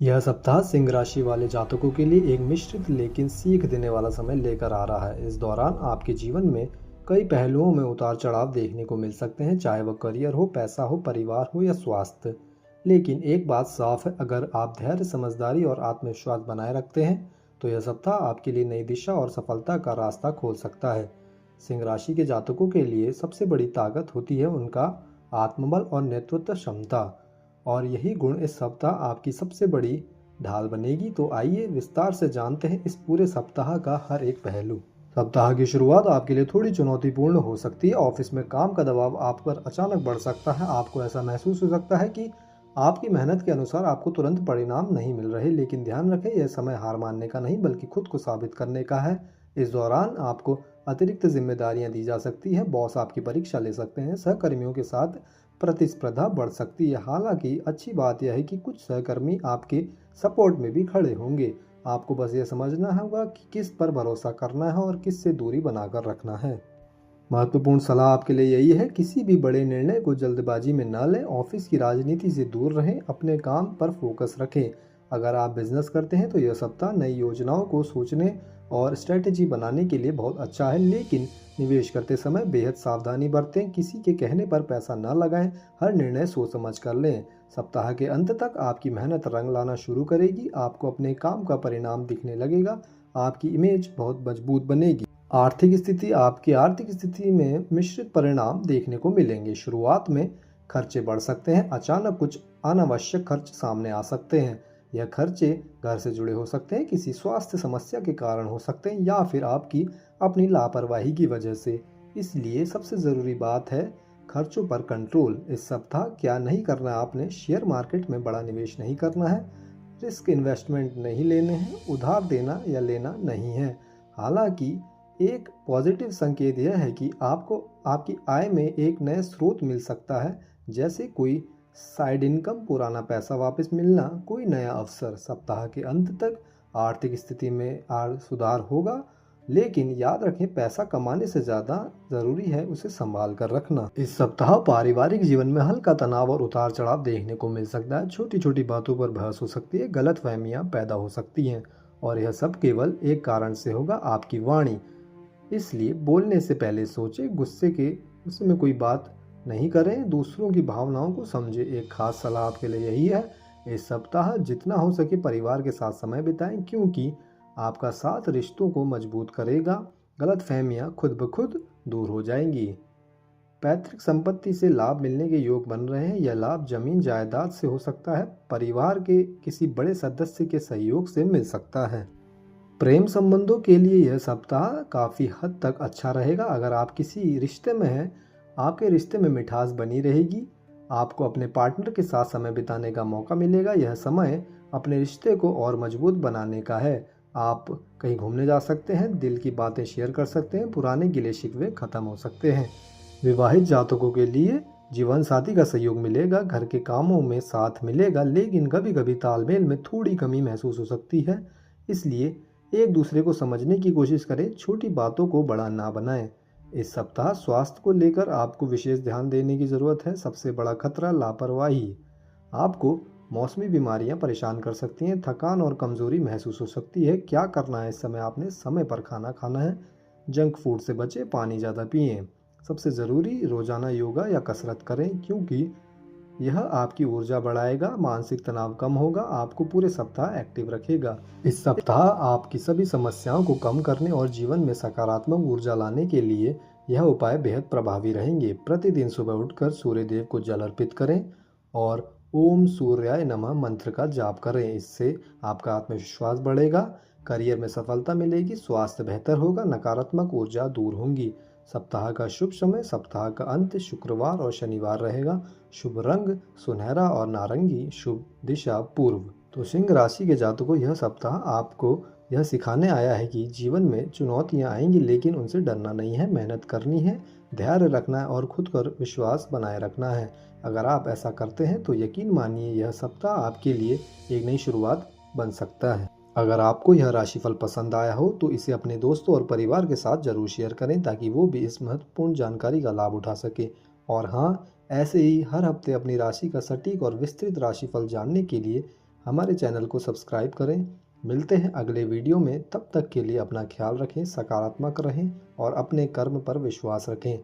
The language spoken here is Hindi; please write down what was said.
यह सप्ताह सिंह राशि वाले जातकों के लिए एक मिश्रित लेकिन सीख देने वाला समय लेकर आ रहा है। इस दौरान आपके जीवन में कई पहलुओं में उतार चढ़ाव देखने को मिल सकते हैं, चाहे वह करियर हो, पैसा हो, परिवार हो या स्वास्थ्य। लेकिन एक बात साफ है, अगर आप धैर्य, समझदारी और आत्मविश्वास बनाए रखते हैं तो यह सप्ताह आपके लिए नई दिशा और सफलता का रास्ता खोल सकता है। सिंह राशि के जातकों के लिए सबसे बड़ी ताकत होती है उनका आत्मबल और नेतृत्व क्षमता, और यही गुण इस सप्ताह आपकी सबसे बड़ी ढाल बनेगी। तो आइए विस्तार से जानते हैं इस पूरे सप्ताह का हर एक पहलू। सप्ताह की शुरुआत आपके लिए थोड़ी चुनौतीपूर्ण हो सकती है। ऑफिस में काम का दबाव आप पर अचानक बढ़ सकता है। आपको ऐसा महसूस हो सकता है कि आपकी मेहनत के अनुसार आपको तुरंत परिणाम नहीं मिल रहे, लेकिन ध्यान रखें, यह समय हार मानने का नहीं बल्कि खुद को साबित करने का है। इस दौरान आपको अतिरिक्त जिम्मेदारियां दी जा सकती हैं, बॉस आपकी परीक्षा ले सकते हैं, सहकर्मियों के साथ प्रतिस्पर्धा बढ़ सकती है। हालांकि अच्छी बात यह है कि कुछ सहकर्मी आपके सपोर्ट में भी खड़े होंगे। आपको बस यह समझना होगा कि किस पर भरोसा करना है और किस से दूरी बनाकर रखना है। महत्वपूर्ण सलाह आपके लिए यही है, किसी भी बड़े निर्णय को जल्दबाजी में न लें। ऑफिस की राजनीति से दूर रहें, अपने काम पर फोकस रखें। अगर आप बिजनेस करते हैं तो यह सप्ताह नई योजनाओं को सोचने और स्ट्रेटजी बनाने के लिए बहुत अच्छा है, लेकिन निवेश करते समय बेहद सावधानी बरतें। किसी के कहने पर पैसा न लगाएं, हर निर्णय सोच समझ कर लें। सप्ताह के अंत तक आपकी मेहनत रंग लाना शुरू करेगी, आपको अपने काम का परिणाम दिखने लगेगा, आपकी इमेज बहुत मजबूत बनेगी। आपकी आर्थिक स्थिति में मिश्रित परिणाम देखने को मिलेंगे। शुरुआत में खर्चे बढ़ सकते हैं, अचानक कुछ अनावश्यक खर्च सामने आ सकते हैं। यह खर्चे घर से जुड़े हो सकते हैं, किसी स्वास्थ्य समस्या के कारण हो सकते हैं या फिर आपकी अपनी लापरवाही की वजह से। इसलिए सबसे ज़रूरी बात है खर्चों पर कंट्रोल। इस सप्ताह क्या नहीं करना है आपने? शेयर मार्केट में बड़ा निवेश नहीं करना है, रिस्क इन्वेस्टमेंट नहीं लेने हैं, उधार देना या लेना नहीं है। हालांकि एक पॉजिटिव संकेत यह है कि आपको आपकी आय में एक नया स्रोत मिल सकता है, जैसे कोई साइड इनकम, पुराना पैसा वापस मिलना, कोई नया अवसर। सप्ताह के अंत तक आर्थिक स्थिति में सुधार होगा, लेकिन याद रखें, पैसा कमाने से ज़्यादा ज़रूरी है उसे संभाल कर रखना। इस सप्ताह पारिवारिक जीवन में हल्का तनाव और उतार चढ़ाव देखने को मिल सकता है। छोटी छोटी बातों पर बहस हो सकती है, गलतफहमियां पैदा हो सकती हैं, और यह सब केवल एक कारण से होगा, आपकी वाणी। इसलिए बोलने से पहले सोचें, गुस्से में कोई बात नहीं करें, दूसरों की भावनाओं को समझें। एक खास सलाह आपके लिए यही है, इस सप्ताह जितना हो सके परिवार के साथ समय बिताएं, क्योंकि आपका साथ रिश्तों को मजबूत करेगा। गलतफहमियां खुद ब खुद दूर हो जाएंगी। पैतृक संपत्ति से लाभ मिलने के योग बन रहे हैं। यह लाभ जमीन जायदाद से हो सकता है, परिवार के किसी बड़े सदस्य के सहयोग से मिल सकता है। प्रेम संबंधों के लिए यह सप्ताह काफ़ी हद तक अच्छा रहेगा। अगर आप किसी रिश्ते में हैं, आपके रिश्ते में मिठास बनी रहेगी, आपको अपने पार्टनर के साथ समय बिताने का मौका मिलेगा। यह समय अपने रिश्ते को और मजबूत बनाने का है। आप कहीं घूमने जा सकते हैं, दिल की बातें शेयर कर सकते हैं, पुराने गिले शिकवे खत्म हो सकते हैं। विवाहित जातकों के लिए जीवन साथी का सहयोग मिलेगा, घर के कामों में साथ मिलेगा, लेकिन कभी कभी तालमेल में थोड़ी कमी महसूस हो सकती है। इसलिए एक दूसरे को समझने की कोशिश करें, छोटी बातों को बड़ा ना बनाएं। इस सप्ताह स्वास्थ्य को लेकर आपको विशेष ध्यान देने की ज़रूरत है। सबसे बड़ा खतरा लापरवाही। आपको मौसमी बीमारियां परेशान कर सकती हैं, थकान और कमजोरी महसूस हो सकती है। क्या करना है इस समय? आपने समय पर खाना खाना है, जंक फूड से बचें, पानी ज़्यादा पिएं। सबसे ज़रूरी, रोज़ाना योगा या कसरत करें, क्योंकि यह आपकी ऊर्जा बढ़ाएगा, मानसिक तनाव कम होगा, आपको पूरे सप्ताह एक्टिव रखेगा। इस सप्ताह आपकी सभी समस्याओं को कम करने और जीवन में सकारात्मक ऊर्जा लाने के लिए यह उपाय बेहद प्रभावी रहेंगे। प्रतिदिन सुबह उठकर सूर्य देव को जल अर्पित करें और ओम सूर्याय नमः मंत्र का जाप करें। इससे आपका आत्मविश्वास बढ़ेगा, करियर में सफलता मिलेगी, स्वास्थ्य बेहतर होगा, नकारात्मक ऊर्जा दूर होंगी। सप्ताह का शुभ समय, सप्ताह का अंत शुक्रवार और शनिवार रहेगा। शुभ रंग सुनहरा और नारंगी, शुभ दिशा पूर्व। तो सिंह राशि के जातकों, यह सप्ताह आपको यह सिखाने आया है कि जीवन में चुनौतियां आएंगी, लेकिन उनसे डरना नहीं है, मेहनत करनी है, धैर्य रखना है और खुद पर विश्वास बनाए रखना है। अगर आप ऐसा करते हैं तो यकीन मानिए, यह सप्ताह आपके लिए एक नई शुरुआत बन सकता है। अगर आपको यह राशिफल पसंद आया हो तो इसे अपने दोस्तों और परिवार के साथ जरूर शेयर करें, ताकि वो भी इस महत्वपूर्ण जानकारी का लाभ उठा सके। और हाँ, ऐसे ही हर हफ्ते अपनी राशि का सटीक और विस्तृत राशिफल जानने के लिए हमारे चैनल को सब्सक्राइब करें। मिलते हैं अगले वीडियो में, तब तक के लिए अपना ख्याल रखें, सकारात्मक रहें और अपने कर्म पर विश्वास रखें।